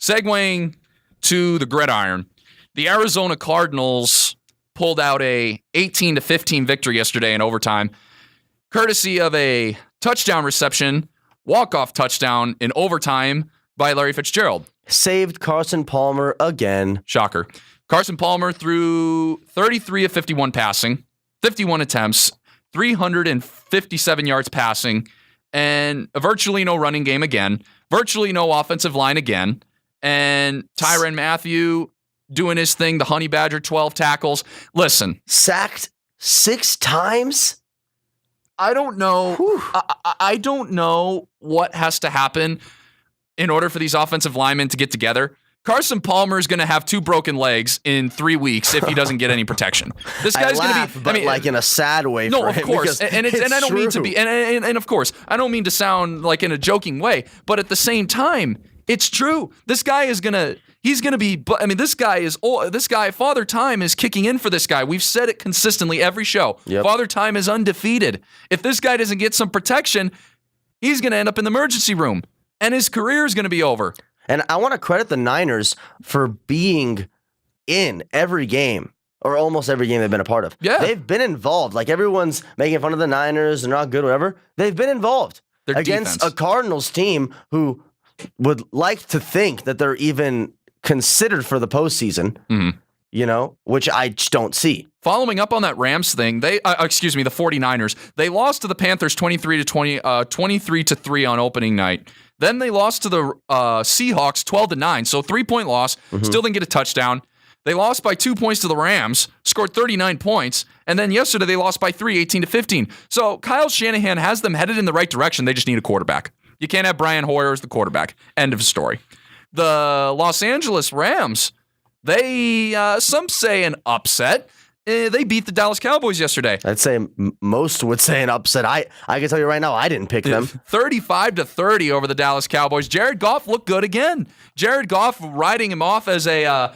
segueing to the gridiron, the Arizona Cardinals pulled out a 18-15 victory yesterday in overtime, courtesy of a touchdown reception, walk-off touchdown in overtime by Larry Fitzgerald. Saved Carson Palmer again. Shocker. Carson Palmer threw 33 of 51 passing, 51 attempts, 357 yards passing, and virtually no running game again, virtually no offensive line again, and Tyrann Mathieu doing his thing, the Honey Badger, 12 tackles. Listen. Sacked 6 times? I don't know. I don't know what has to happen in order for these offensive linemen to get together. Carson Palmer is going to have 2 broken legs in 3 weeks if he doesn't get any protection. This guy's going to be, but like in a sad way. No, for of him, course, and I don't mean to be, and of course, I don't mean to sound like in a joking way, but at the same time, it's true. This guy is he's going to be. I mean, this guy, Father Time is kicking in for this guy. We've said it consistently every show. Yep. Father Time is undefeated. If this guy doesn't get some protection, he's going to end up in the emergency room, and his career is going to be over. And I want to credit the Niners for being in every game, or almost every game they've been a part of. Yeah. They've been involved. Like, everyone's making fun of the Niners, they're not good, whatever. They've been involved Their against defense. a Cardinals team who would like to think that they're even considered for the postseason, which I just don't see. Following up on that Rams thing, the 49ers, they lost to the Panthers 23-3 on opening night. Then they lost to the Seahawks 12-9, so 3-point loss. Still didn't get a touchdown. They lost by 2 points to the Rams, scored 39 points, and then yesterday they lost by 3, 18-15. So Kyle Shanahan has them headed in the right direction. They just need a quarterback. You can't have Brian Hoyer as the quarterback. End of story. The Los Angeles Rams, they some say an upset. They beat the Dallas Cowboys yesterday. I'd say most would say an upset. I can tell you right now, I didn't pick them. 35-30 over the Dallas Cowboys. Jared Goff looked good again. Jared Goff writing him off as a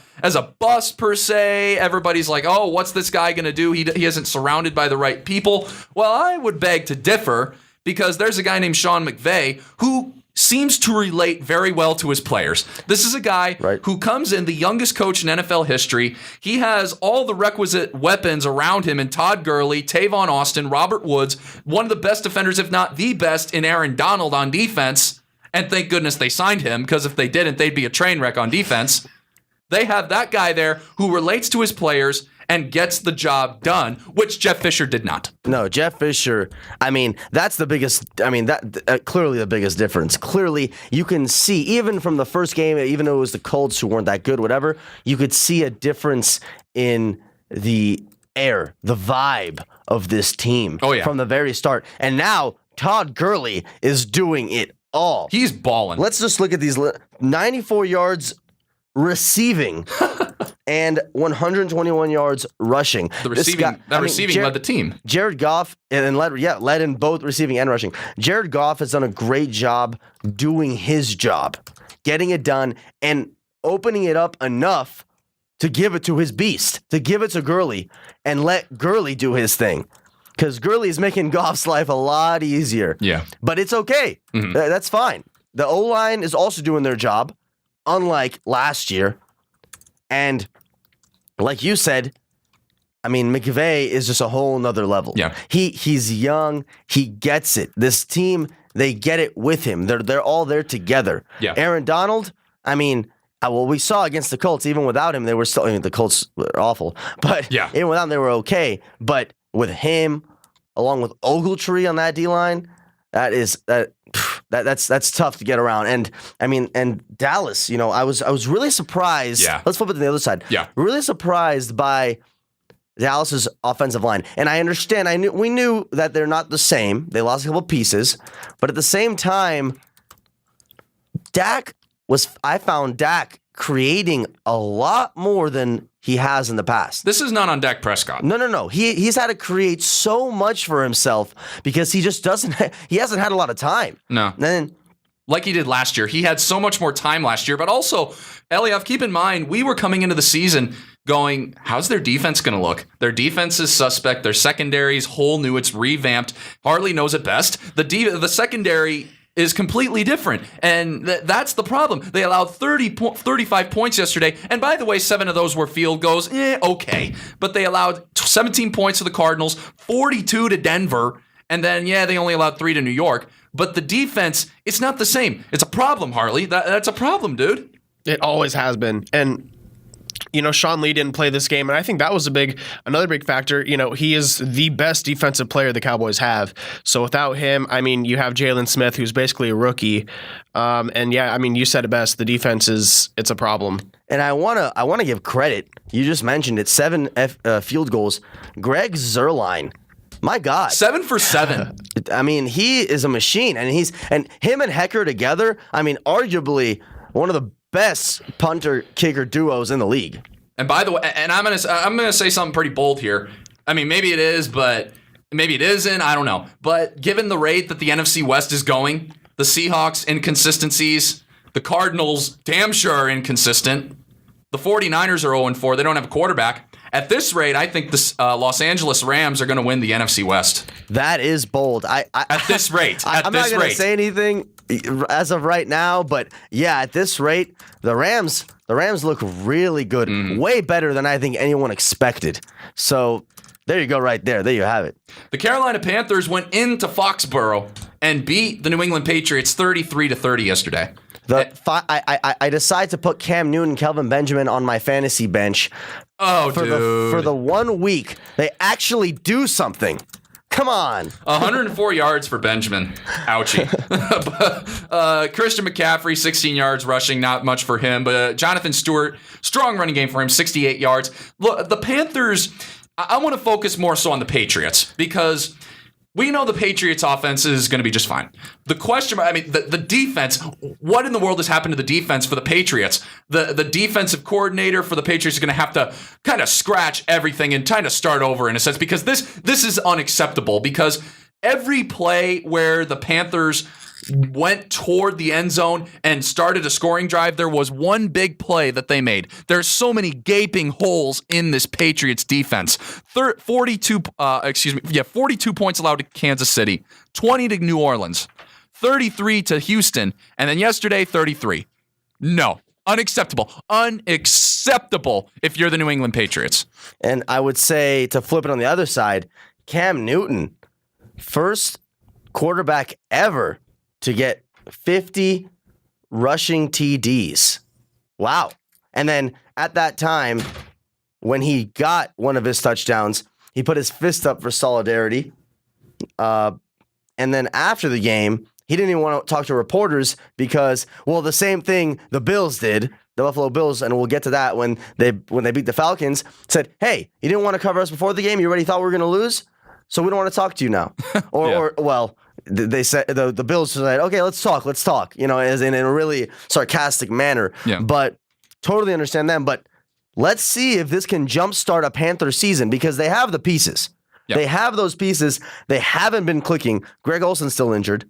bust per se. Everybody's like, oh, what's this guy going to do? He isn't surrounded by the right people. Well, I would beg to differ because there's a guy named Sean McVay who seems to relate very well to his players. This is a guy who comes in, the youngest coach in NFL history. He has all the requisite weapons around him in Todd Gurley, Tavon Austin, Robert Woods, one of the best defenders, if not the best, in Aaron Donald on defense. And thank goodness they signed him, because if they didn't, they'd be a train wreck on defense. They have that guy there who relates to his players and gets the job done, which Jeff Fisher did not. No, Jeff Fisher, that's the biggest, clearly the biggest difference. Clearly, you can see, even from the first game, even though it was the Colts who weren't that good, whatever, you could see a difference in the air, the vibe of this team from the very start. And now, Todd Gurley is doing it all. He's balling. Let's just look at these 94 yards receiving and 121 yards rushing. The receiving led the team. Jared Goff led in both receiving and rushing. Jared Goff has done a great job doing his job, getting it done, and opening it up enough to give it to his beast, to give it to Gurley, and let Gurley do his thing. Because Gurley is making Goff's life a lot easier. Yeah. But it's okay. That's fine. The O-line is also doing their job, unlike last year. And like you said, McVay is just a whole nother level. Yeah. He's young. He gets it. This team, they get it with him. They're all there together. Yeah. Aaron Donald, we saw against the Colts, even without him, they were still, the Colts were awful. But even without him, they were okay. But with him, along with Ogletree on that D-line, that's tough to get around. And Dallas, I was really surprised. Yeah. Let's flip it to the other side. Yeah. Really surprised by Dallas's offensive line. And I understand, we knew that they're not the same. They lost a couple pieces, but at the same time, I found Dak creating a lot more than he has in the past. This is not on Dak Prescott. No. He's had to create so much for himself because he just he hasn't had a lot of time. No. And like he did last year. He had so much more time last year. But also, Eliav, keep in mind, we were coming into the season going, how's their defense going to look? Their defense is suspect. Their secondary is whole new. It's revamped. Hartley knows it best. The secondary is completely different. And that's the problem. They allowed 35 points yesterday. And by the way, 7 of those were field goals. Okay. But they allowed 17 points to the Cardinals, 42 to Denver. And then, they only allowed 3 to New York. But the defense, it's not the same. It's a problem, Harley. That's a problem, dude. It always has been. And Sean Lee didn't play this game, and I think that was another big factor. He is the best defensive player the Cowboys have. So without him, you have Jalen Smith, who's basically a rookie. You said it best. The defense it's a problem. And I wanna give credit. You just mentioned it. 7 field goals. Greg Zuerlein. My God. 7 for 7. He is a machine, and him and Hecker together. Arguably one of the best punter-kicker duos in the league. And by the way, and I'm gonna say something pretty bold here. Maybe it is, but maybe it isn't. I don't know. But given the rate that the NFC West is going, the Seahawks inconsistencies, the Cardinals damn sure are inconsistent. The 49ers are 0-4. They don't have a quarterback. At this rate, I think the Los Angeles Rams are going to win the NFC West. That is bold. At this rate. I'm not going to say anything as of right now, but at this rate, the Rams look really good. Way better than I think anyone expected. So there you go right there. There you have it. The Carolina Panthers went into Foxborough and beat the New England Patriots 33-30 yesterday. I decided to put Cam Newton and Kelvin Benjamin on my fantasy bench. Oh, for the 1 week, they actually do something. Come on. 104 yards for Benjamin. Ouchie. Christian McCaffrey, 16 yards rushing, not much for him. But Jonathan Stewart, strong running game for him, 68 yards. Look, the Panthers, I want to focus more so on the Patriots because we know the Patriots offense is going to be just fine. The question, the defense, what in the world has happened to the defense for the Patriots? The defensive coordinator for the Patriots is going to have to kind of scratch everything and kind of start over in a sense because this is unacceptable because every play where the Panthers went toward the end zone and started a scoring drive, there was one big play that they made. There's so many gaping holes in this Patriots defense. 42 points allowed to Kansas City, 20 to New Orleans, 33 to Houston, and then yesterday 33. No. Unacceptable. Unacceptable if you're the New England Patriots. And I would say, to flip it on the other side, Cam Newton, first quarterback ever to get 50 rushing TDs. Wow. And then at that time, when he got one of his touchdowns, he put his fist up for solidarity. And then after the game, he didn't even want to talk to reporters because, the same thing the Bills did, the Buffalo Bills, and we'll get to that when they beat the Falcons, said, hey, you didn't want to cover us before the game? You already thought we were going to lose? So we don't want to talk to you now. They said the Bills said, okay, let's talk, as in a really sarcastic manner. Yeah. But totally understand them. But let's see if this can jumpstart a Panther season because they have the pieces. Yep. They have those pieces. They haven't been clicking. Greg Olsen's still injured.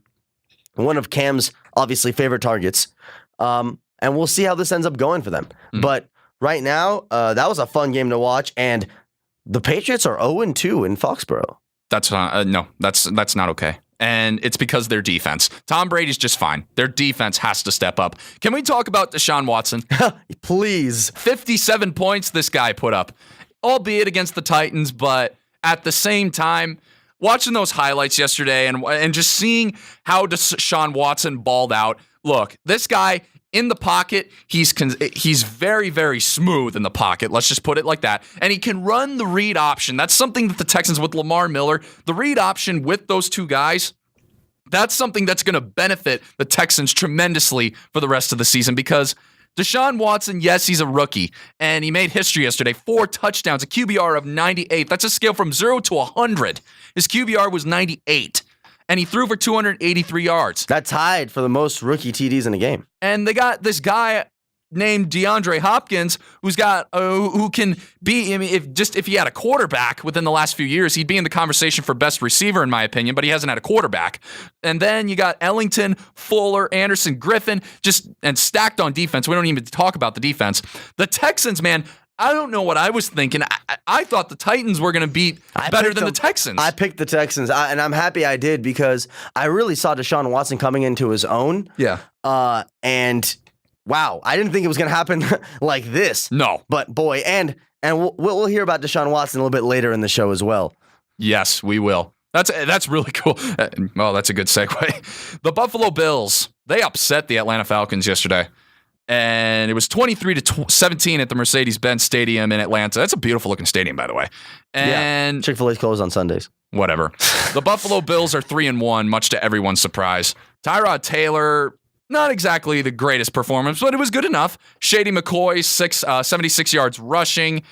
One of Cam's obviously favorite targets. And we'll see how this ends up going for them. But right now, that was a fun game to watch. And the Patriots are 0-2 in Foxborough. That's that's not okay. And it's because their defense. Tom Brady's just fine. Their defense has to step up. Can we talk about Deshaun Watson? Please. 57 points this guy put up, albeit against the Titans, but at the same time, watching those highlights yesterday and just seeing how Deshaun Watson balled out. Look, this guy in the pocket, he's very, very smooth in the pocket. Let's just put it like that. And he can run the read option. That's something that the Texans with Lamar Miller, the read option with those two guys, that's something that's going to benefit the Texans tremendously for the rest of the season because Deshaun Watson, yes, he's a rookie, and he made history yesterday. 4 touchdowns, a QBR of 98. That's a scale from 0 to 100. His QBR was 98. And he threw for 283 yards. That tied for the most rookie TDs in a game. And they got this guy named DeAndre Hopkins, who's got who can be. If he had a quarterback within the last few years, he'd be in the conversation for best receiver, in my opinion. But he hasn't had a quarterback. And then you got Ellington, Fuller, Anderson, Griffin, and stacked on defense. We don't even talk about the defense. The Texans, man. I don't know what I was thinking. I thought the Titans were going to beat better than the Texans. I picked the Texans, and I'm happy I did because I really saw Deshaun Watson coming into his own. Yeah. And wow, I didn't think it was going to happen like this. No. But boy, and we'll hear about Deshaun Watson a little bit later in the show as well. Yes, we will. That's really cool. Well, that's a good segue. The Buffalo Bills, they upset the Atlanta Falcons yesterday. And it was 23-17 at the Mercedes-Benz Stadium in Atlanta. That's a beautiful looking stadium, by the way. And Chick-fil-A's closed on Sundays. Whatever. The Buffalo Bills are 3-1, much to everyone's surprise. Tyrod Taylor, not exactly the greatest performance, but it was good enough. Shady McCoy, 76 yards rushing.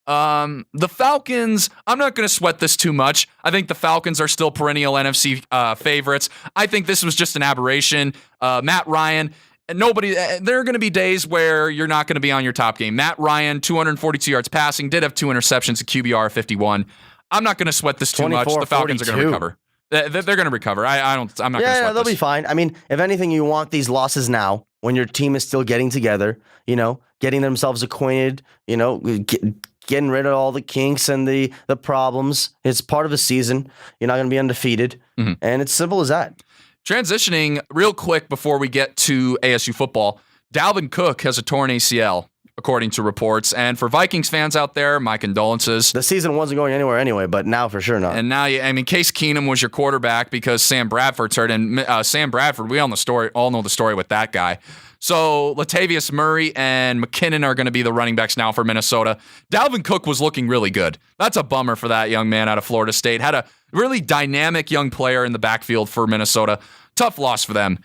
The Falcons, I'm not going to sweat this too much. I think the Falcons are still perennial NFC favorites. I think this was just an aberration. Matt Ryan... there are going to be days where you're not going to be on your top game. Matt Ryan, 242 yards passing, did have 2 interceptions, a QBR of 51. I'm not going to sweat this too much. The Falcons are going to recover. They're going to recover. I'm not going to sweat Yeah, they'll this. be fine. I mean, if anything, you want these losses now when your team is still getting together, getting themselves acquainted, getting rid of all the kinks and the problems. It's part of the season. You're not going to be undefeated. Mm-hmm. And it's simple as that. Transitioning real quick before we get to ASU football, Dalvin Cook has a torn ACL, according to reports. And for Vikings fans out there, my condolences. The season wasn't going anywhere anyway, but now for sure not. And now, Case Keenum was your quarterback because Sam Bradford's hurt. And Sam Bradford, we all know the story with that guy. So Latavius Murray and McKinnon are going to be the running backs now for Minnesota. Dalvin Cook was looking really good. That's a bummer for that young man out of Florida State. Had a really dynamic young player in the backfield for Minnesota. Tough loss for them.